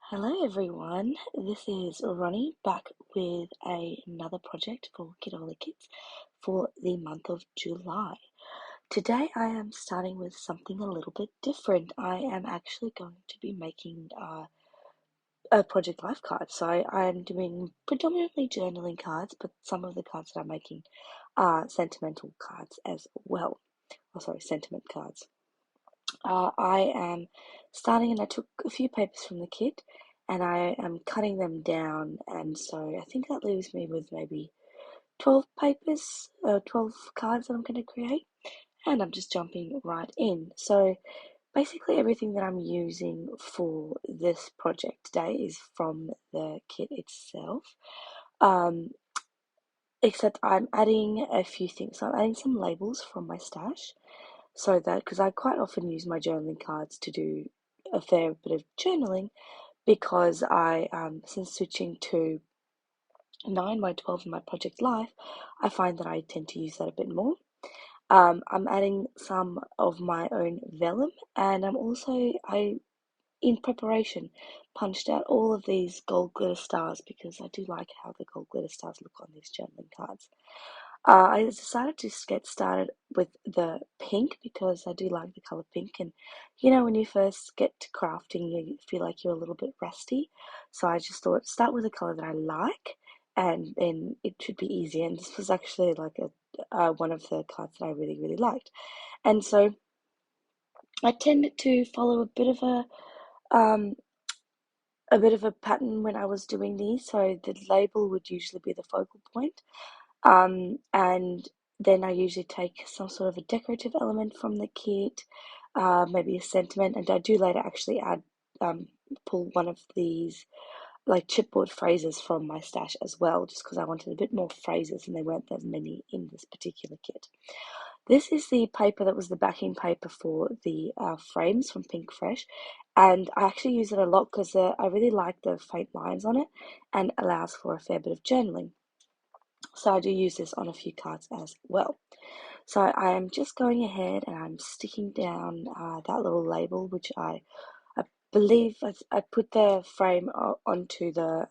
Hello everyone, this is Ronnie back with another project for Kitaholic Kits for the month of July. Today I am starting with something a little bit different. I am actually going to be making a project life card. So I am doing predominantly journaling cards, but some of the cards that I'm making are sentimental cards as well. Oh, sorry, sentiment cards. I am starting and I took a few papers from the kit and I am cutting them down, and so I think that leaves me with maybe 12 papers, 12 cards that I'm going to create, and I'm just jumping right in. So basically everything that I'm using for this project today is from the kit itself, um, except I'm adding a few things. So I'm adding some labels from my stash so that, because I quite often use my journaling cards to do a fair bit of journaling, because since switching to 9 by 12 in my project life, I find that I tend to use that a bit more. I'm adding some of my own vellum, and in preparation, punched out all of these gold glitter stars because I do like how the gold glitter stars look on these journaling cards. I decided to get started with the pink because I do like the color pink, and when you first get to crafting, you feel like you're a little bit rusty. So I just thought start with a color that I like, and then it should be easier. And this was actually like one of the cards that I really really liked, and so I tended to follow um a bit of a pattern when I was doing these. So the label would usually be the focal point. And then I usually take some sort of a decorative element from the kit, maybe a sentiment, and I do later actually pull one of these like chipboard phrases from my stash as well, just because I wanted a bit more phrases and there weren't that many in this particular kit. This is the paper that was the backing paper for the frames from Pink Fresh, and I actually use it a lot because I really like the faint lines on it and allows for a fair bit of journaling. So I do use this on a few cards as well. So I am just going ahead and I'm sticking down that little label, which I believe I put the frame onto the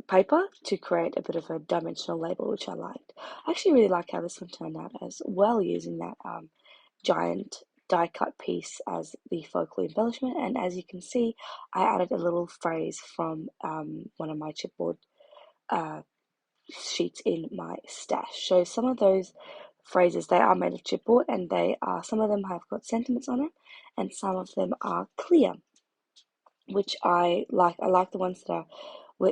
paper to create a bit of a dimensional label, which I liked. I actually really like how this one turned out as well, using that giant die cut piece as the focal embellishment. And as you can see, I added a little phrase from one of my chipboard uh, sheets in my stash. So some of those phrases, they are made of chipboard, and some of them have got sentiments on it, and some of them are clear, which I like. I like the ones that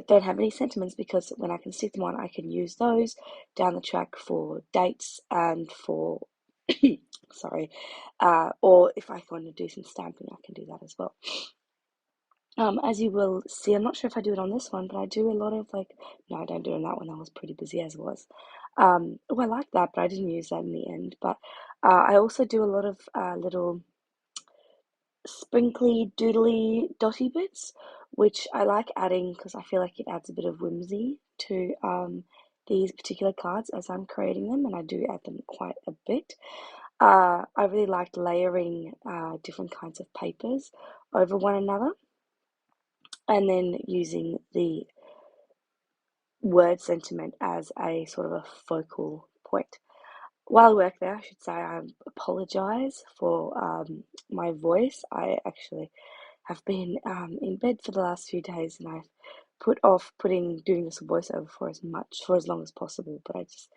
don't have any sentiments, because when I can stick them on, I can use those down the track for dates and for sorry, or if I want to do some stamping, I can do that as well. As you will see, I'm not sure if I do it on this one, but I do a lot of no, I don't do it on that one. That was pretty busy as was. Oh, I like that, but I didn't use that in the end. But I also do a lot of little sprinkly, doodly, dotty bits, which I like adding because I feel like it adds a bit of whimsy to these particular cards as I'm creating them, and I do add them quite a bit. I really like layering different kinds of papers over one another, and then using the word sentiment as a sort of a focal point. While I work there, I should say I apologize for my voice. I actually have been in bed for the last few days, and I've put off doing this voiceover for as long as possible, but I just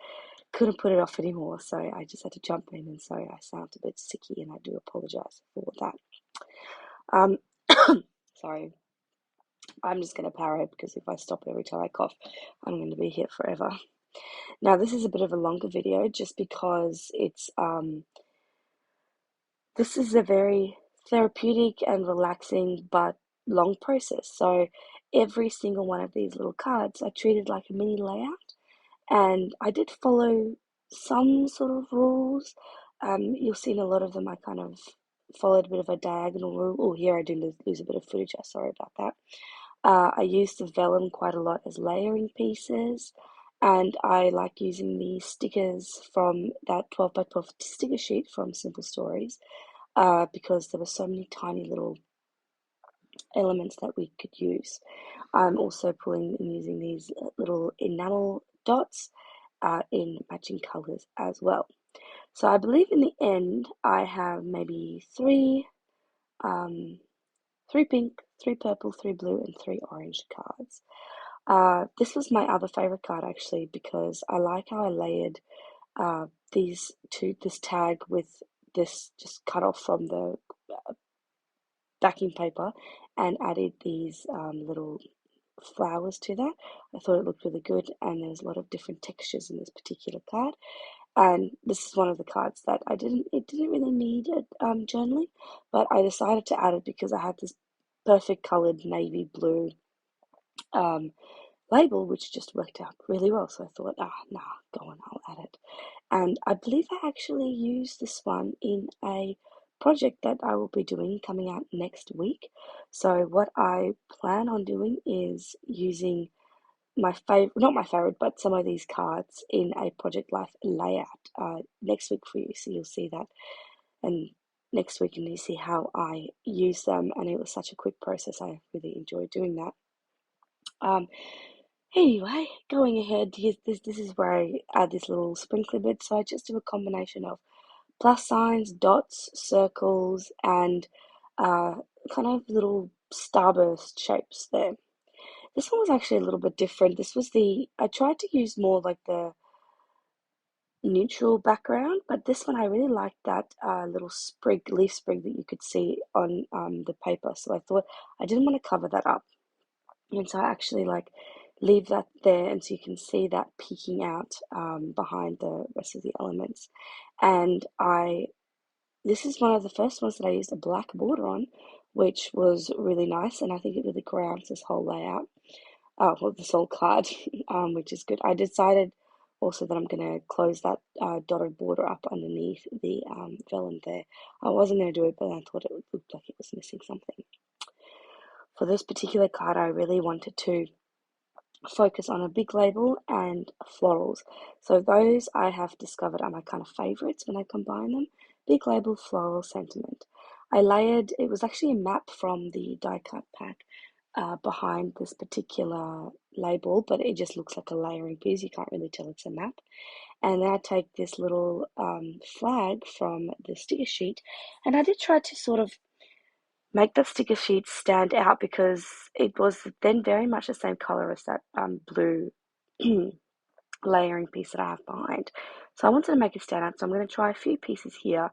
couldn't put it off anymore, so I just had to jump in, and so I sound a bit sicky, and I do apologize for that. Um, sorry, I'm just going to power because if I stop every time I cough, I'm going to be here forever. Now, this is a bit of a longer video just because this is a very therapeutic and relaxing but long process. So every single one of these little cards I treated like a mini layout, and I did follow some sort of rules. You'll see in a lot of them I kind of followed a bit of a diagonal rule. Oh, here I do lose a bit of footage. I'm sorry about that. I use the vellum quite a lot as layering pieces, and I like using the stickers from that 12 by 12 sticker sheet from Simple Stories, because there were so many tiny little elements that we could use. I'm also pulling and using these little enamel dots in matching colors as well. So I believe in the end I have maybe three pink, three purple, three blue, and three orange cards. This was my other favorite card actually because I like how I layered this tag with this just cut off from the backing paper and added these little flowers to that. I thought it looked really good, and there's a lot of different textures in this particular card. And this is one of the cards that it didn't really need journaling, but I decided to add it because I had this perfect colored navy blue um, label, which just worked out really well. So I thought, nah, go on, I'll add it. And I believe I actually used this one in a project that I will be doing coming out next week. So what I plan on doing is using my favorite, not my favorite, but some of these cards in a Project Life layout next week for you. So you'll see that, and next week, and you see how I use them. And it was such a quick process. I really enjoyed doing that. Um, Anyway, going ahead, this is where I add this little sprinkler bit. So I just do a combination of plus signs, dots, circles, and kind of little starburst shapes there. This one was actually a little bit different. I tried to use more like the neutral background, but this one I really liked that little leaf sprig that you could see on the paper. So I thought I didn't want to cover that up. And so I actually like leave that there, and so you can see that peeking out behind the rest of the elements. And this is one of the first ones that I used a black border on, which was really nice, and I think it really grounds this whole layout, well, this whole card, which is good. I decided also that I'm going to close that dotted border up underneath the vellum there. I wasn't going to do it, but I thought it looked like it was missing something. For this particular card, I really wanted to focus on a big label and florals. So those I have discovered are my kind of favorites when I combine them. Big label, floral, sentiment. It was actually a map from the die cut pack behind this particular label, but it just looks like a layering piece. You can't really tell it's a map. And then I take this little flag from the sticker sheet, and I did try to sort of make that sticker sheet stand out because it was then very much the same color as that blue layering piece that I have behind. So I wanted to make it stand out. So I'm going to try a few pieces here,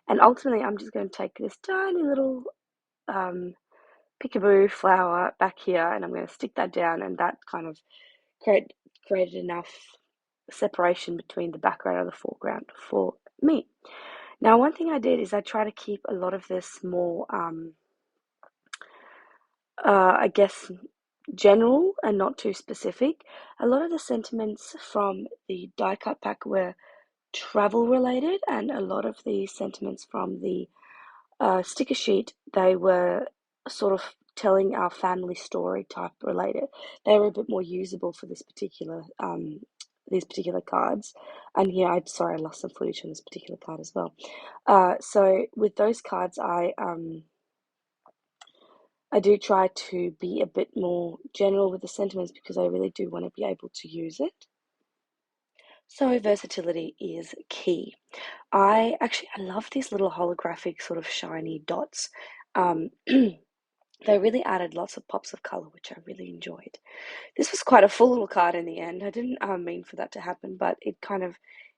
and ultimately I'm just going to take this tiny little peekaboo flower back here, and I'm going to stick that down, and that kind of created enough separation between the background and the foreground for me. Now, one thing I did is I try to keep a lot of this more I guess, general and not too specific. A lot of the sentiments from the die cut pack were travel related, and a lot of the sentiments from the sticker sheet, they were sort of telling our family story type related. They were a bit more usable for these particular cards. And here, I'm sorry, I lost some footage on this particular card as well. So with those cards, I do try to be a bit more general with the sentiments because I really do want to be able to use it. So versatility is key. I love these little holographic sort of shiny dots. Um, they really added lots of pops of color, which I really enjoyed. This was quite a full little card in the end. I didn't mean for that to happen, but it kind of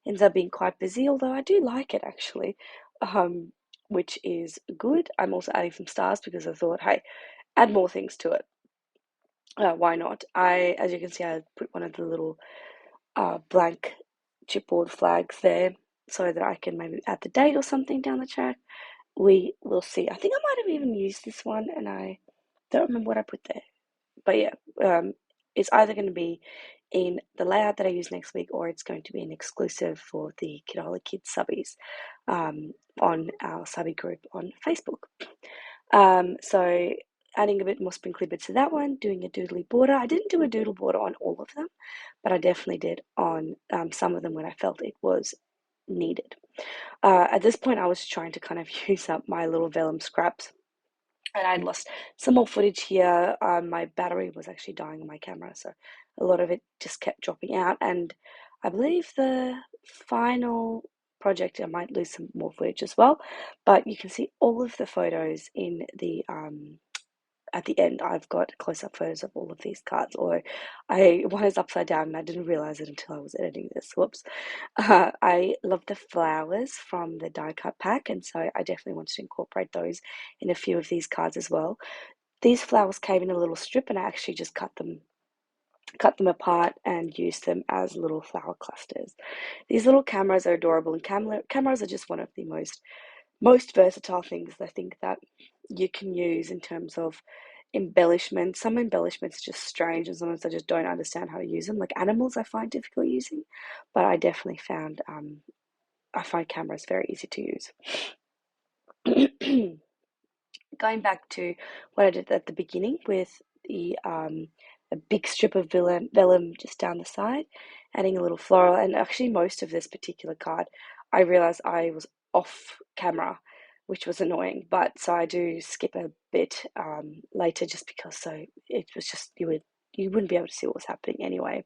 ends up being quite busy, although I do like it actually, um, which is good. I'm also adding some stars because I thought, hey, add more things to it. Why not? As you can see, I put one of the little blank chipboard flags there so that I can maybe add the date or something down the track. We will see. I think I might have even used this one, and I don't remember what I put there. But yeah, it's either going to be in the layout that I use next week, or it's going to be an exclusive for the Kitaholic Kits subbies on our subby group on Facebook. So adding a bit more sprinkly bits to that one, doing a doodly border. I didn't do a doodle border on all of them, but I definitely did on some of them when I felt it was needed. At this point, I was trying to kind of use up my little vellum scraps and I'd lost some more footage here. My battery was actually dying on my camera, so a lot of it just kept dropping out. And I believe the final project, I might lose some more footage as well, but you can see all of the photos in the at the end. I've got close-up photos of all of these cards, although one is upside down and I didn't realize it until I was editing this. Whoops. I love the flowers from the die cut pack, and so I definitely wanted to incorporate those in a few of these cards as well. These flowers came in a little strip, and I actually just cut them apart and used them as little flower clusters. These little cameras are adorable, and cameras are just one of the most versatile things I think that you can use in terms of embellishment. Some embellishments are just strange, and sometimes I just don't understand how to use them. Like animals, I find difficult using, but I definitely found I find cameras very easy to use. Going back to what I did at the beginning with the a big strip of vellum just down the side, adding a little floral, and actually most of this particular card, I realized I was off camera, which was annoying. But so I do skip a bit later, just because so it was just you wouldn't be able to see what was happening anyway.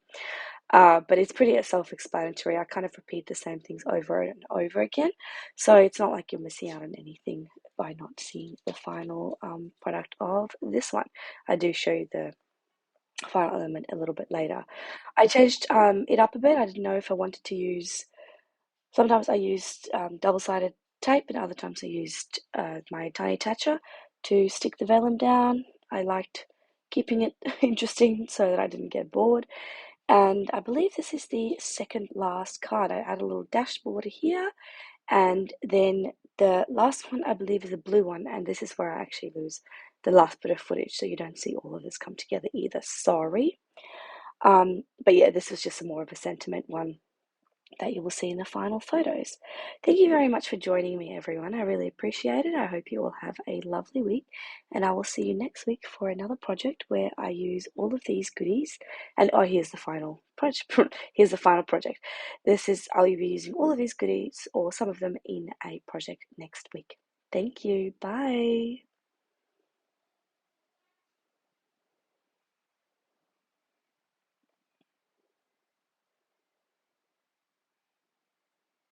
But it's pretty self-explanatory. I kind of repeat the same things over and over again, so it's not like you're missing out on anything by not seeing the final product of this one. I do show you the final element a little bit later. I changed it up a bit. I didn't know if I wanted to use. Sometimes I used double-sided tape, and other times I used my tiny attacher to stick the vellum down. I liked keeping it interesting so that I didn't get bored. And I believe this is the second last card. I add a little dashboard here, and then the last one I believe is a blue one, and this is where I actually lose the last bit of footage, so you don't see all of this come together either. Sorry. But yeah, this was just more of a sentiment one that you will see in the final photos. Thank you very much for joining me, everyone. I really appreciate it. I hope you all have a lovely week, and I will see you next week for another project where I use all of these goodies. And oh, here's the final project. Here's the final project. I'll be using all of these goodies or some of them in a project next week. Thank you. Bye.